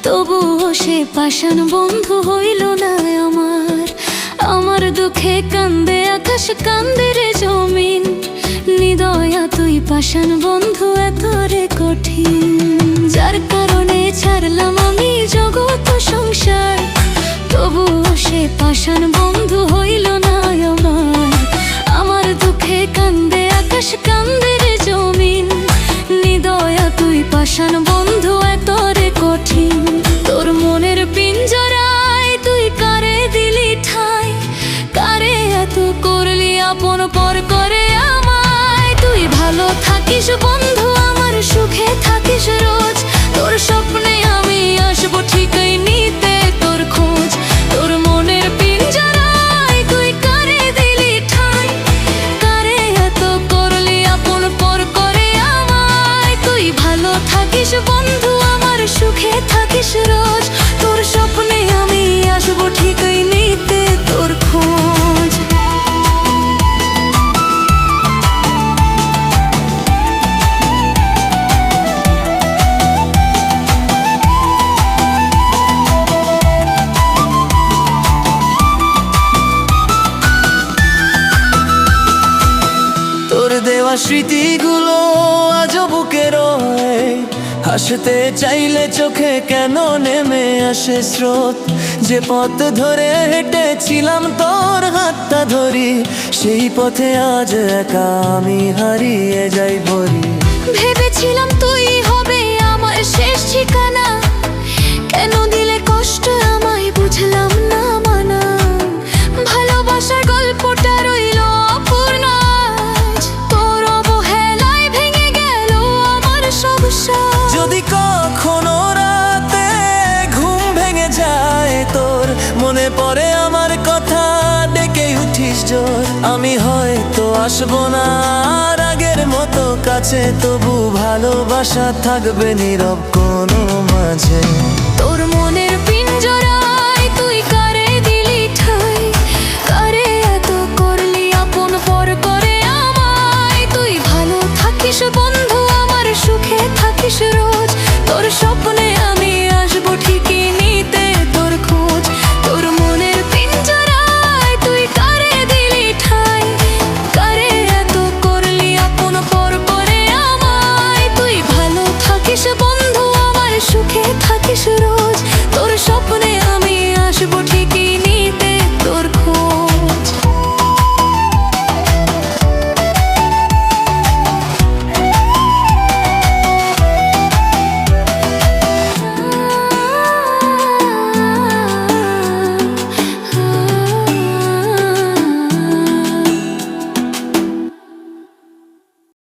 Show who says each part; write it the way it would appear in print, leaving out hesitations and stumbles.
Speaker 1: তবুও সে পাষাণ বন্ধু হইল না আমার। আমার দুঃখে কান্দে আকাশ, কান্দে রে জমিন। নিদয়া তুই পাষাণ বন্ধু এত রে কঠিন। যার কারণে ছাড়লাম আমি জগৎ সংসার, তবুও সে পাষাণ বন্ধু হইল না আমার। আমার দুঃখে কান্দে আকাশ, কান্দে রে জমিন। নিদয়া তুই পাষাণ বন্ধু এত রে কঠিন। তোর মনের পিঞ্জরায় তুই কারে দিলি ঠাই, কারে এত করলি আপন পর করে আমায়। তুই ভালো থাকিস বন্ধু, আমার সুখে থাকিস রোজ। তোর স্বপ্নে আমি আসবো ঠিকই নিতে তোর খোঁজ। তোর মনের পিঞ্জরায় তুই কারে দিলি ঠাই, কারে এত করলি আপন পর করে আমায়। তুই ভালো থাকিস বন্ধু, আমার সুখে থাকিস রোজ। তোর স্বপ্নে আমি আসবো ঠিকই নিতে তোর খোঁজ।
Speaker 2: তোর দেওয়া স্মৃতিগুলো আজও বুকে রয়ে। হাসতে চাইলে চোখে কেন নেমে আসে স্রোত। যে পথ ধরে হেঁটেছিলাম তোর হাতটা ধরি, সেই পথে আজ একা আমি হারিয়ে যাই ভরি।
Speaker 1: ভেবেছিলাম তুই হবে আমার শেষ ঠিকানা, কেন দিলে কষ্ট আমায় বুঝলাম না মানা। ভালোবাসার গল্পটা রইল অপূর্ণ আজ, তোর অবহেলায় ভেঙে গেল আমার সব সাজ।
Speaker 2: যদি কখনো রাতে ঘুম ভেঙে যায় তোর, মনে পড়ে আমার কথা ডেকে উঠিস জোর। আমি হয়তো আসবো না আর আগের মতো কাছে, তবু ভালোবাসা থাকবে নীরব কোনো মাঝে।